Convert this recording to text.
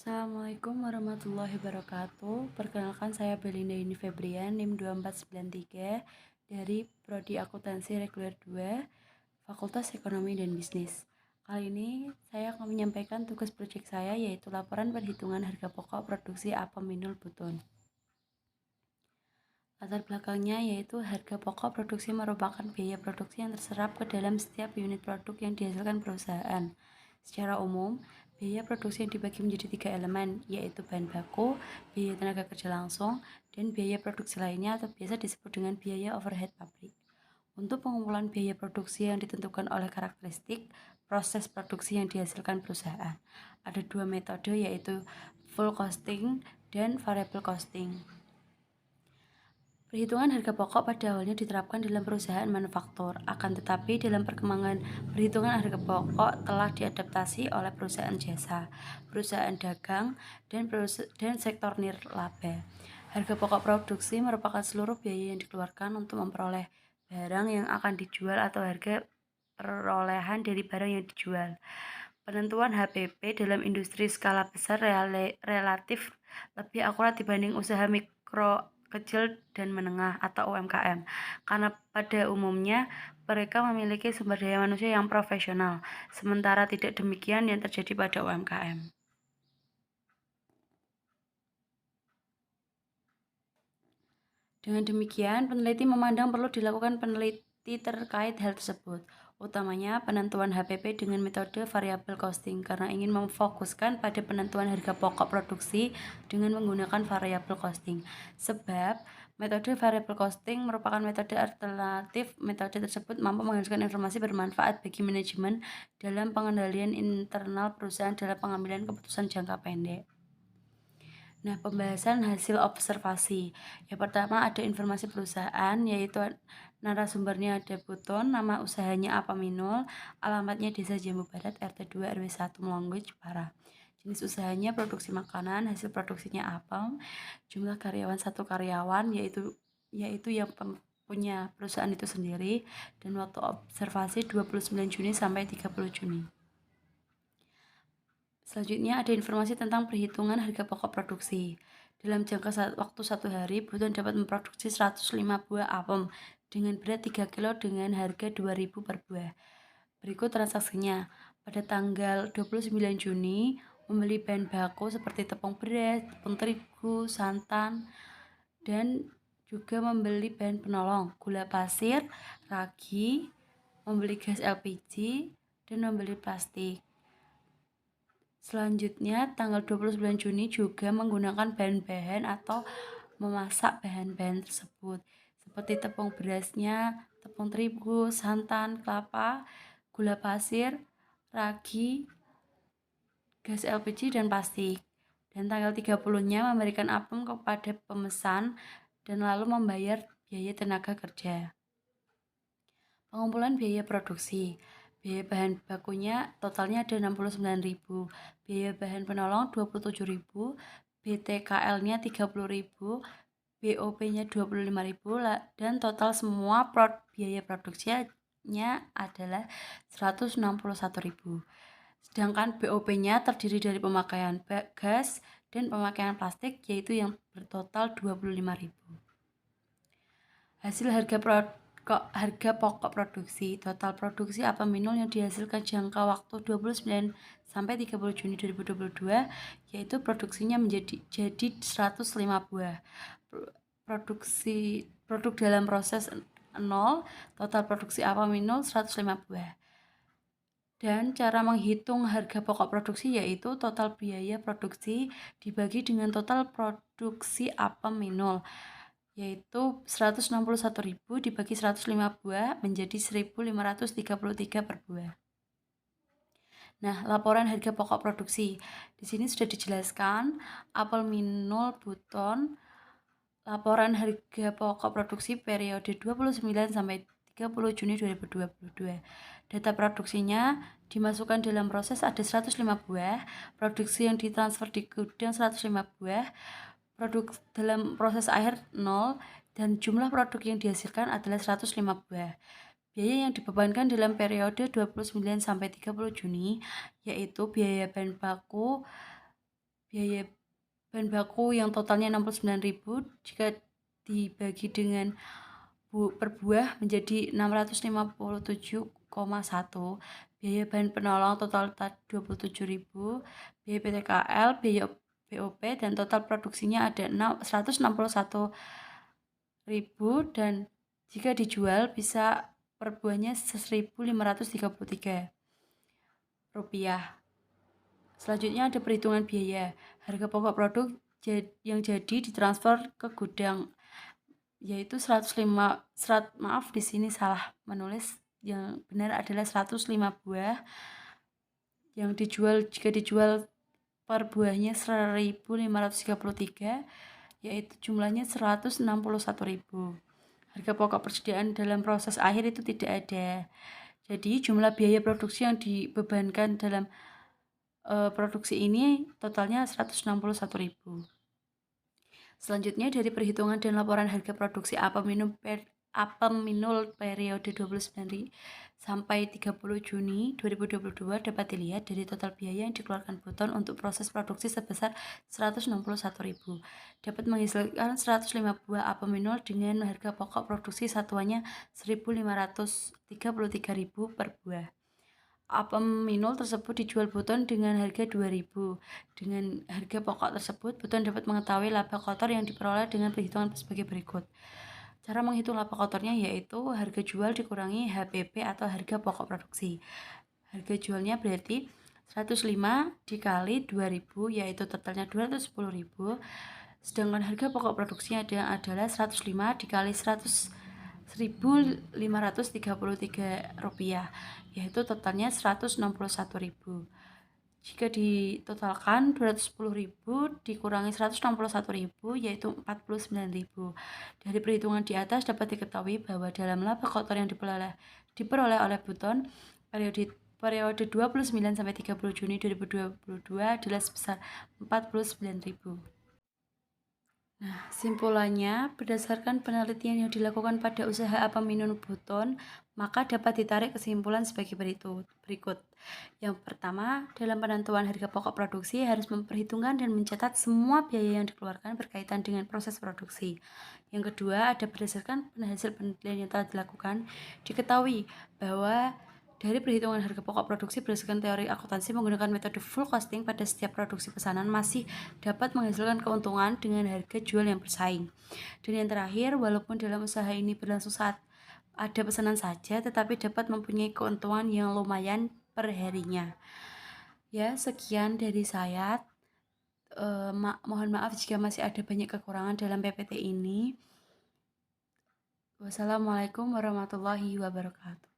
Assalamualaikum warahmatullahi wabarakatuh. Perkenalkan saya Belinda Yuni Febrian, NIM 2493 dari Prodi Akuntansi Reguler 2, Fakultas Ekonomi dan Bisnis. Kali ini saya akan menyampaikan tugas proyek saya yaitu laporan perhitungan harga pokok produksi apem minul buton. Latar belakangnya yaitu harga pokok produksi merupakan biaya produksi yang terserap ke dalam setiap unit produk yang dihasilkan perusahaan. Secara umum, biaya produksi yang dibagi menjadi 3 elemen, yaitu bahan baku, biaya tenaga kerja langsung, dan biaya produksi lainnya atau biasa disebut dengan biaya overhead pabrik. Untuk pengumpulan biaya produksi yang ditentukan oleh karakteristik proses produksi yang dihasilkan perusahaan, ada dua metode yaitu full costing dan variable costing. Perhitungan harga pokok pada awalnya diterapkan dalam perusahaan manufaktur, akan tetapi dalam perkembangan perhitungan harga pokok telah diadaptasi oleh perusahaan jasa, perusahaan dagang, dan sektor nirlaba. Harga pokok produksi merupakan seluruh biaya yang dikeluarkan untuk memperoleh barang yang akan dijual atau harga perolehan dari barang yang dijual. Penentuan HPP dalam industri skala besar relatif lebih akurat dibanding usaha mikro, kecil, dan menengah atau UMKM, karena pada umumnya mereka memiliki sumber daya manusia yang profesional, sementara tidak demikian yang terjadi pada UMKM. Dengan demikian, peneliti memandang perlu dilakukan peneliti terkait hal tersebut, utamanya penentuan HPP dengan metode variable costing karena ingin memfokuskan pada penentuan harga pokok produksi dengan menggunakan variable costing. Sebab metode variable costing merupakan metode alternatif. Metode tersebut mampu menghasilkan informasi bermanfaat bagi manajemen dalam pengendalian internal perusahaan dalam pengambilan keputusan jangka pendek. Nah, pembahasan hasil observasi. Yang pertama ada informasi perusahaan, yaitu narasumbernya ada Buton, nama usahanya Apaminul, alamatnya Desa Jambu Barat, RT 2 RW 1 Melongo, Jepara. Jenis usahanya produksi makanan, hasil produksinya apem, jumlah karyawan 1 karyawan, yaitu yang punya perusahaan itu sendiri, dan waktu observasi 29 Juni sampai 30 Juni. Selanjutnya ada informasi tentang perhitungan harga pokok produksi. Dalam jangka waktu 1 hari, Buton dapat memproduksi 105 buah apem dengan berat 3 kg dengan harga 2.000 per buah. Berikut transaksinya. Pada tanggal 29 Juni, membeli bahan baku seperti tepung beras, tepung terigu, santan, dan juga membeli bahan penolong, gula pasir, ragi, membeli gas LPG, dan membeli plastik. Selanjutnya, tanggal 29 Juni juga menggunakan bahan-bahan atau memasak bahan-bahan tersebut, seperti tepung berasnya, tepung terigu, santan, kelapa, gula pasir, ragi, gas LPG, dan plastik. Dan tanggal 30-nya memberikan apem kepada pemesan dan lalu membayar biaya tenaga kerja. Pengumpulan biaya produksi. Biaya bahan bakunya totalnya ada 69.000, biaya bahan penolong 27.000, BTKL-nya 30.000, BOP-nya 25.000, dan total semua biaya produksinya adalah 161.000. Sedangkan BOP-nya terdiri dari pemakaian gas dan pemakaian plastik, yaitu yang bertotal 25.000. Hasil harga pokok produksi. Total produksi apem minul yang dihasilkan jangka waktu 29 sampai 30 Juni 2022 yaitu produksinya jadi 105 buah. Produk dalam proses 0, total produksi apem minul 105 buah. Dan cara menghitung harga pokok produksi yaitu total biaya produksi dibagi dengan total produksi apem minul, yaitu 161.000 dibagi 105 buah menjadi 1.533 per buah. Nah, laporan harga pokok produksi. Di sini sudah dijelaskan apel minul buton, laporan harga pokok produksi periode 29 sampai 30 Juni 2022. Data produksinya dimasukkan dalam proses ada 105 buah, produksi yang ditransfer di gudang 105 buah, produk dalam proses akhir 0, dan jumlah produk yang dihasilkan adalah 105 buah. Biaya yang dibebankan dalam periode 29 sampai 30 Juni yaitu biaya bahan baku biaya bahan baku yang totalnya 69.000 jika dibagi dengan per buah menjadi 657,1. Biaya bahan penolong total 27.000, biaya PTKL, biaya BOP, dan total produksinya ada 161.000, dan jika dijual bisa per buahnya 1.533 rupiah. Selanjutnya ada perhitungan biaya. Harga pokok produk yang jadi ditransfer ke gudang yaitu 105 maaf di sini salah menulis, yang benar adalah 105 buah yang jika dijual per buahnya 1.533, yaitu jumlahnya 161.000. Harga pokok persediaan dalam proses akhir itu tidak ada. Jadi jumlah biaya produksi yang dibebankan dalam produksi ini totalnya 161.000. Selanjutnya dari perhitungan dan laporan harga produksi apem minul periode 29 sampai 30 Juni 2022 dapat dilihat dari total biaya yang dikeluarkan Buton untuk proses produksi sebesar 161.000. Dapat menghasilkan 105 buah apem minul dengan harga pokok produksi satuannya 1.533.000 per buah. Apem minul tersebut dijual Buton dengan harga 2.000. Dengan harga pokok tersebut, Buton dapat mengetahui laba kotor yang diperoleh dengan perhitungan sebagai berikut. Cara menghitung laba kotornya yaitu harga jual dikurangi HPP atau harga pokok produksi. Harga jualnya berarti 105 dikali 2.000, yaitu totalnya 210.000. Sedangkan harga pokok produksinya adalah 105 dikali 1.533 rupiah, yaitu totalnya 161.000. Jika ditotalkan 210.000 dikurangi 161.000 yaitu 49.000. Dari perhitungan di atas dapat diketahui bahwa dalam laba kotor yang diperoleh oleh Buton periode 29 sampai 30 Juni 2022 adalah sebesar 49.000. Nah, simpulannya, berdasarkan penelitian yang dilakukan pada usaha apem minul Buton, maka dapat ditarik kesimpulan sebagai berikut. Yang pertama, dalam penentuan harga pokok produksi harus memperhitungkan dan mencatat semua biaya yang dikeluarkan berkaitan dengan proses produksi. Yang kedua, ada berdasarkan hasil penelitian yang telah dilakukan, diketahui bahwa dari perhitungan harga pokok produksi berdasarkan teori akuntansi menggunakan metode full costing pada setiap produksi pesanan masih dapat menghasilkan keuntungan dengan harga jual yang bersaing. Dan yang terakhir, walaupun dalam usaha ini berlangsung saat ada pesanan saja, tetapi dapat mempunyai keuntungan yang lumayan per harinya. Ya, sekian dari saya. Mohon maaf jika masih ada banyak kekurangan dalam PPT ini. Wassalamualaikum warahmatullahi wabarakatuh.